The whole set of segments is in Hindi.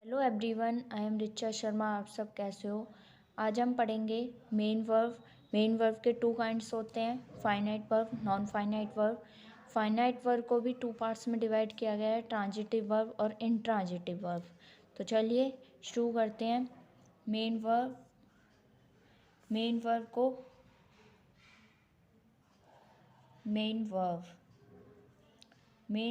Hello everyone, I am Richa Sharma. आप सब कैसे हो? आज हम पढ़ेंगे मेन वर्ब। मेन वर्ब के टू काइंड्स होते हैं, finite verb, non finite verb. Finite verb को भी टू पार्ट्स में डिवाइड किया गया है, ट्रांजिटिव वर्ब और इंट्रांजिटिव वर्ब। तो चलिए शुरू करते हैं। मेन वर्ब मेन वर्ब को मेन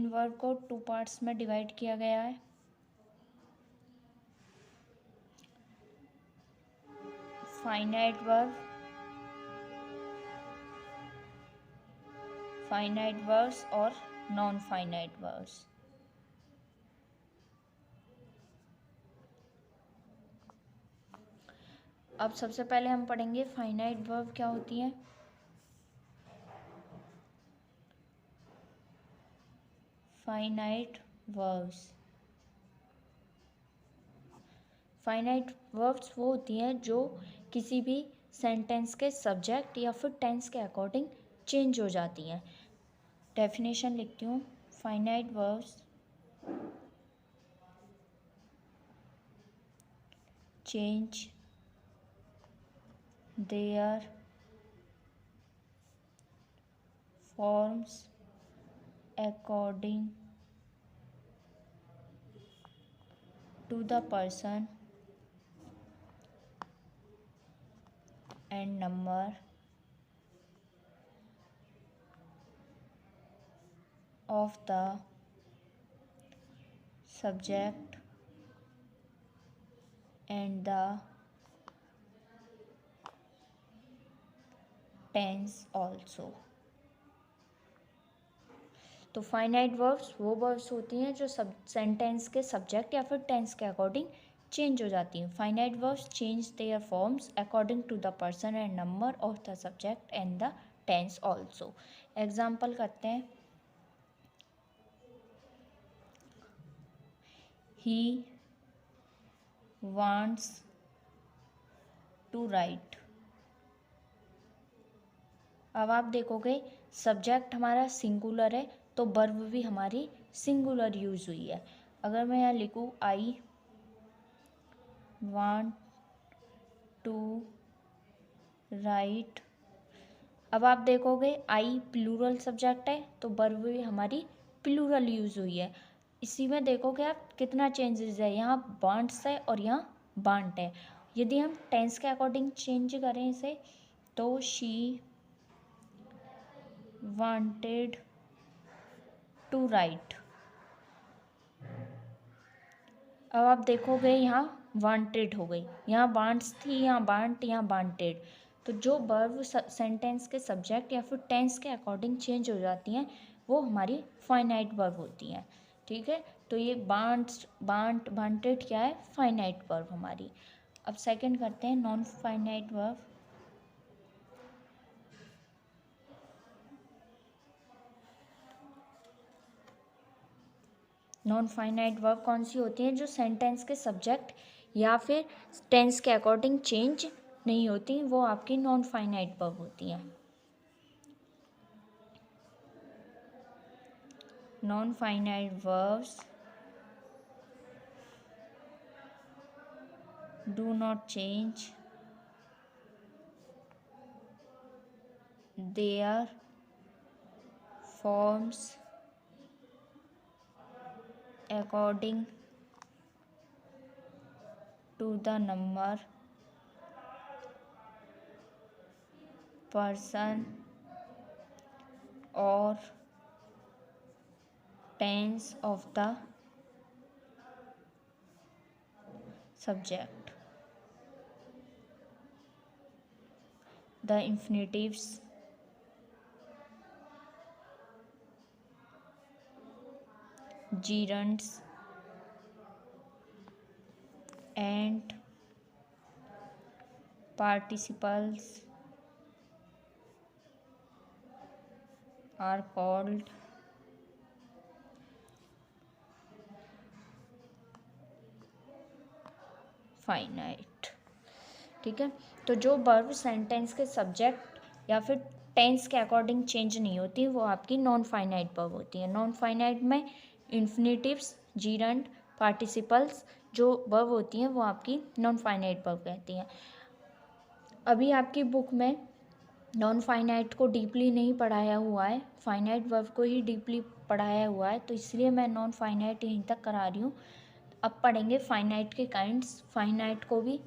वर्ब को टू पार्ट्स में डिवाइड किया गया है। फाइनाइट वर्ब्स और नॉन फाइनाइट वर्ब्स। अब सबसे पहले हम पढ़ेंगे फाइनाइट वर्ब क्या होती है। फाइनाइट वर्ब्स वो होती हैं जो किसी भी सेंटेंस के सब्जेक्ट या फिर टेंस के अकॉर्डिंग चेंज हो जाती हैं। डेफिनेशन लिखती हूँ। Finite verbs change their forms according to the person and number of the subject and the tense also। तो फाइनाइट वर्ब्स वो वर्ब्स होती हैं जो सेंटेंस के सब्जेक्ट या फिर टेंस के अकॉर्डिंग चेंज हो जाती हैं। Finite verbs change their forms according to the person and number of the subject and the tense also. Example करते हैं। ही wants to write। अब आप देखोगे सब्जेक्ट हमारा सिंगुलर है तो वर्ब भी हमारी सिंगुलर यूज हुई है। अगर मैं यहाँ लिखूँ आई वांट टू राइट, अब आप देखोगे आई प्लूरल सब्जेक्ट है तो वर्ब भी हमारी प्लूरल यूज हुई है। इसी में देखोगे आप कितना चेंजेस है, यहाँ वांट्स है और यहाँ वांट है। यदि हम टेंस के अकॉर्डिंग चेंज करें इसे तो शी वांटेड टू राइट। अब आप देखोगे यहाँ वांटेड हो गई, यहाँ वांट्स थी, यहाँ वांट, यहाँ वांटेड। तो जो वर्ब सेंटेंस के सब्जेक्ट या फिर टेंस के अकॉर्डिंग चेंज हो जाती हैं वो हमारी फाइनाइट वर्ब होती हैं। ठीक है, तो ये वांट्स, वांट, वांटेड क्या है? फाइनाइट वर्ब हमारी। अब सेकंड करते हैं non finite verb. Non finite verb कौन सी होती हैं? जो सेंटेंस के सब्जेक्ट या फिर टेंस के अकॉर्डिंग चेंज नहीं होती, वो आपकी नॉन फाइनाइट वर्ब होती हैं। Non finite verbs do not change their forms according to the number, person or tense of the subject। The infinitives gerunds and participles are called finite. ठीक है, तो जो वर्ब सेंटेंस के सब्जेक्ट या फिर टेंस के अकॉर्डिंग चेंज नहीं होती वो आपकी नॉन फाइनाइट वर्ब होती है। नॉन फाइनाइट में इन्फिनेटिव्स, जीरंड, पार्टिसिपल्स जो वर्ब होती हैं वो आपकी नॉन फाइनाइट वर्ब कहती हैं। अभी आपकी बुक में नॉन फाइनाइट को डीपली नहीं पढ़ाया हुआ है, फाइनाइट वर्ब को ही डीपली पढ़ाया हुआ है, तो इसलिए मैं नॉन फाइनाइट यहीं तक करा रही हूँ। अब पढ़ेंगे फाइनाइट के काइंड्स। फाइनाइट को भी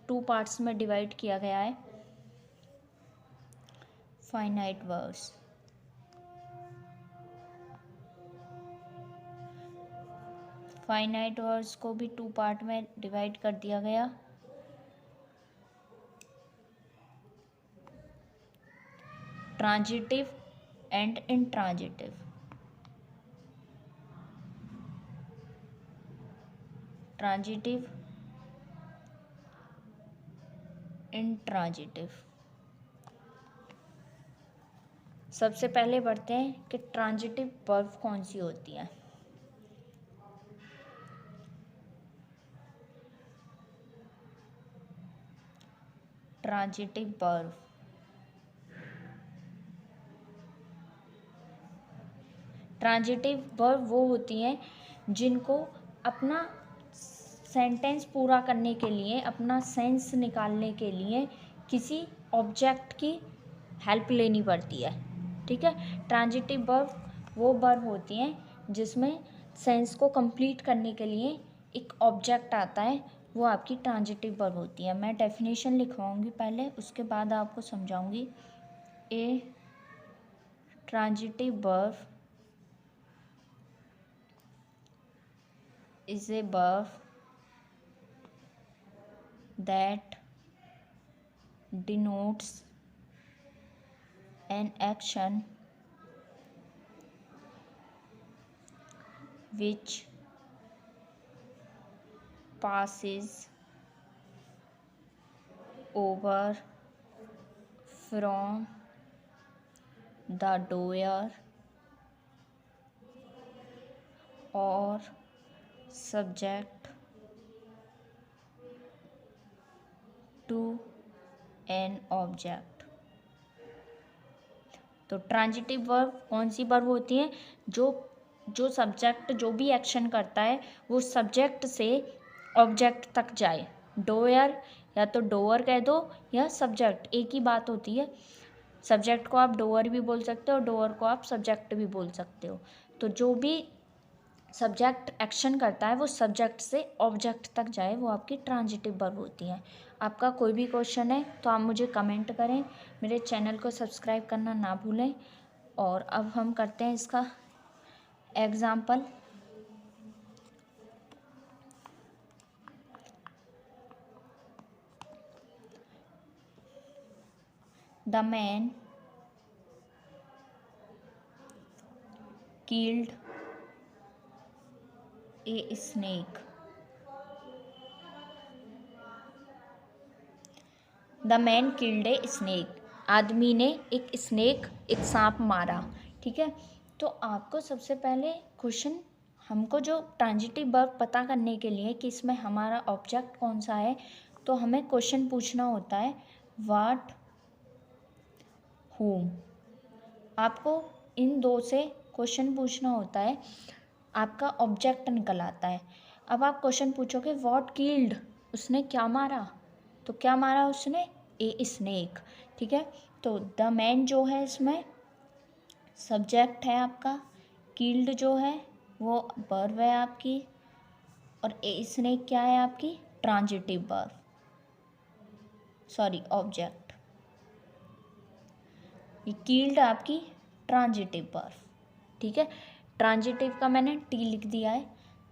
2 पार्ट्स में डिवाइड किया गया है। फाइनाइट वर्ब्स, फाइनाइट वर्ब्स को भी 2 पार्ट में डिवाइड कर दिया गया। Transitive and intransitive. Transitive, intransitive. सबसे पहले बढ़ते हैं कि ट्रांजिटिव वर्ब कौन सी होती है। ट्रांजिटिव वर्ब, ट्रांजिटिव वर्ब वो होती हैं जिनको अपना सेंटेंस पूरा करने के लिए, अपना सेंस निकालने के लिए किसी ऑब्जेक्ट की हेल्प लेनी पड़ती है। ठीक है, ट्रांजिटिव वर्ब वो वर्ब होती हैं जिसमें सेंस को कंप्लीट करने के लिए एक ऑब्जेक्ट आता है, वो आपकी ट्रांजिटिव वर्ब होती है। मैं डेफिनेशन लिखवाऊंगी पहले, उसके बाद आपको समझाऊंगी। A transitive verb is a verb that denotes an action which passes over from the doer or subject to an object। तो ट्रांजिटिव वर्ब कौन सी वर्ब होती है? जो सब्जेक्ट जो भी एक्शन करता है वो सब्जेक्ट से ऑब्जेक्ट तक जाए। डोयर या तो डोअर कह दो या सब्जेक्ट, एक ही बात होती है। सब्जेक्ट को आप डोअर भी बोल सकते हो, डोअर को आप सब्जेक्ट भी बोल सकते हो। तो जो भी सब्जेक्ट एक्शन करता है वो सब्जेक्ट से ऑब्जेक्ट तक जाए, वो आपकी ट्रांजिटिव वर्ब होती हैं। आपका कोई भी क्वेश्चन है तो आप मुझे कमेंट करें, मेरे चैनल को सब्सक्राइब करना ना भूलें। और अब हम करते हैं इसका example. The man killed a snake। The man killed a snake, आदमी ने एक स्नेक, एक सांप मारा। ठीक है, तो आपको सबसे पहले क्वेश्चन, हमको जो ट्रांजिटिव वर्ब पता करने के लिए कि इसमें हमारा ऑब्जेक्ट कौन सा है, तो हमें क्वेश्चन पूछना होता है व्हाट, whom। आपको इन दो से क्वेश्चन पूछना होता है, आपका ऑब्जेक्ट निकल आता है। अब आप क्वेश्चन पूछोगे व्हाट किल्ड, उसने क्या मारा, तो क्या मारा उसने? A snake. ठीक है, तो द मैन जो है इसमें सब्जेक्ट है आपका, किल्ड जो है वो वर्ब है आपकी, और ए स्नेक क्या है आपकी? Transitive verb, sorry object. ये किल्ड आपकी ट्रांजिटिव वर्ब। ठीक है, ट्रांजिटिव का मैंने टी लिख दिया है।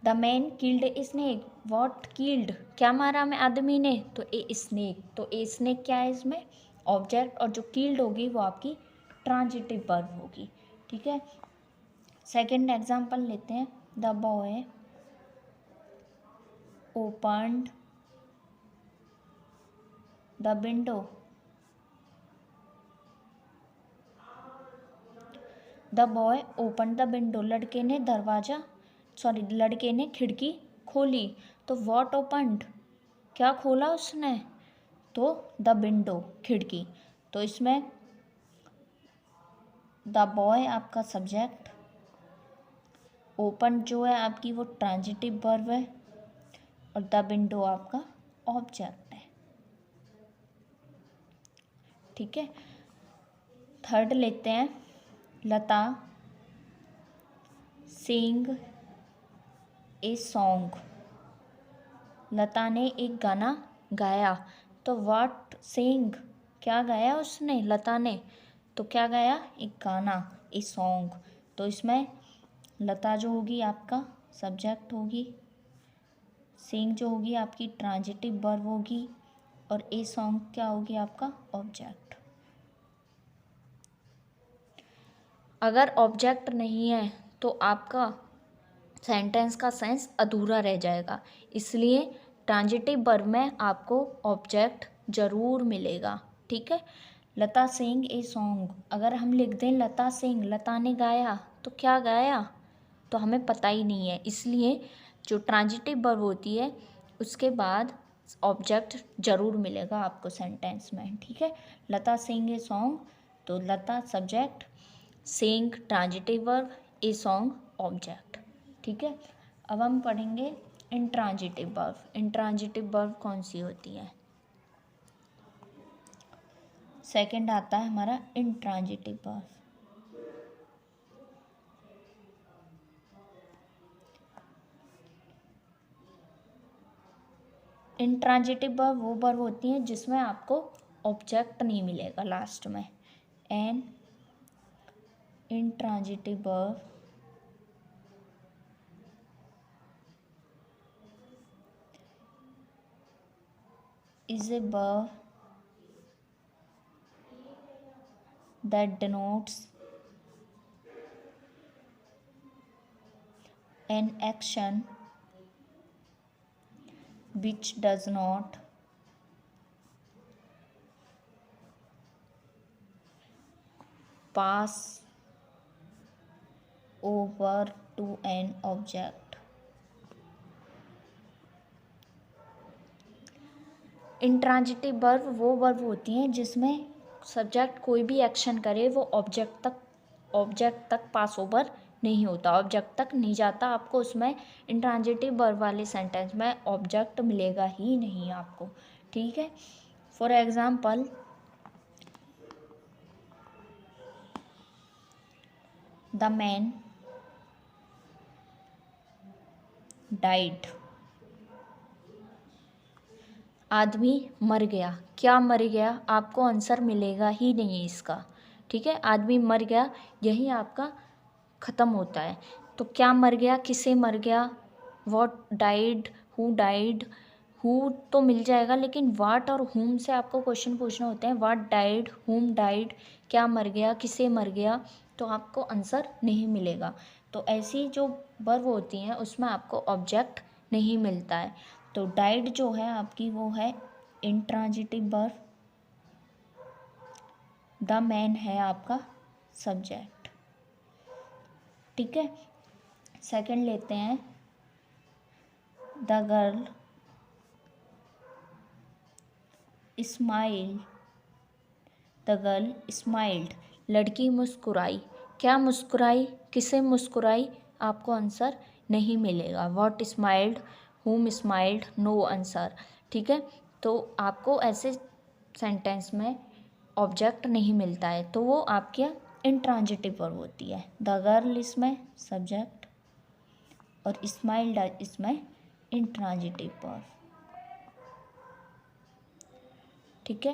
The man killed a snake, what killed, क्या मारा में आदमी ने? तो ए स्नेक। तो ए स्नेक क्या है इसमें? ऑब्जेक्ट, और जो किल्ड होगी वो आपकी ट्रांजिटिव वर्ब होगी। ठीक है, सेकंड एग्जांपल लेते हैं। The boy opened the window. The boy open the window, लड़के ने दरवाज़ा, सॉरी लड़के ने खिड़की खोली। तो वॉट ओपन्ड, क्या खोला उसने? तो द विंडो, खिड़की। तो इसमें द बॉय आपका सब्जेक्ट, ओपन जो है आपकी वो ट्रांजिटिव वर्ब है, और द विंडो आपका ऑब्जेक्ट है। ठीक है, थर्ड लेते हैं, लता सिंग ए सॉन्ग। लता ने एक गाना गाया। तो व्हाट सिंग, क्या गाया उसने, लता ने, तो क्या गाया, एक गाना, ए सॉन्ग। तो इसमें लता जो होगी आपका सब्जेक्ट होगी, सिंग जो होगी आपकी ट्रांजिटिव वर्ब होगी, और ए सॉन्ग क्या होगी आपका ऑब्जेक्ट। अगर ऑब्जेक्ट नहीं है तो आपका सेंटेंस का सेंस अधूरा रह जाएगा, इसलिए ट्रांजिटिव वर्ब में आपको ऑब्जेक्ट ज़रूर मिलेगा। ठीक है, लता सिंग ए सॉन्ग, अगर हम लिख दें लता सिंग, लता ने गाया, तो क्या गाया, तो हमें पता ही नहीं है, इसलिए जो ट्रांजिटिव वर्ब होती है उसके बाद ऑब्जेक्ट ज़रूर मिलेगा आपको सेंटेंस में। ठीक है, लता सिंग ए सॉन्ग, तो Lata subject, sing transitive verb, a song object. ठीक है, अब हम पढ़ेंगे इंट्रांजिटिव वर्ब। इंट्रांजिटिव वर्ब कौन सी होती है, सेकंड आता है हमारा इंट्रांजिटिव वर्ब। इंट्रांजिटिव वर्ब वो वर्ब होती हैं जिसमें आपको ऑब्जेक्ट नहीं मिलेगा लास्ट में। An intransitive verb is a verb that denotes an action which does not pass over to an object. Intransitive verb वो वर्ब होती हैं जिसमें सब्जेक्ट कोई भी एक्शन करे वो ऑब्जेक्ट तक पास ओवर नहीं होता, ऑब्जेक्ट तक नहीं जाता। आपको उसमें इंट्रांजिटिव वर्ब वाले सेंटेंस में ऑब्जेक्ट मिलेगा ही नहीं आपको। ठीक है, for example the man died, आदमी मर गया, क्या मर गया, आपको आंसर मिलेगा ही नहीं इसका। ठीक है, आदमी मर गया, यही आपका ख़त्म होता है। तो क्या मर गया, किसे मर गया, what died, who died, who तो मिल जाएगा, लेकिन व्हाट और हुम से आपको क्वेश्चन पूछना होते हैं। व्हाट डाइड, हुम डाइड, क्या मर गया, किसे मर गया, तो आपको आंसर नहीं मिलेगा। तो ऐसी जो वर्ब होती हैं उसमें आपको ऑब्जेक्ट नहीं मिलता है। तो डाइड जो है आपकी वो है इंट्रांजिटिव वर्ब, द मैन है आपका सब्जेक्ट। ठीक है, सेकंड लेते हैं the girl smile, the girl smiled, लड़की मुस्कुराई, क्या मुस्कुराई, किसे मुस्कुराई, आपको आंसर नहीं मिलेगा। व्हाट स्माइल्ड, हुम स्माइल्ड, नो आंसर। ठीक है, तो आपको ऐसे सेंटेंस में ऑब्जेक्ट नहीं मिलता है, तो वो आपके इंट्रांजिटिव वर्ब होती है। द गर्ल इसमें सब्जेक्ट और स्माइल्ड इसमें इंट्रांजिटिव वर्ब। ठीक है।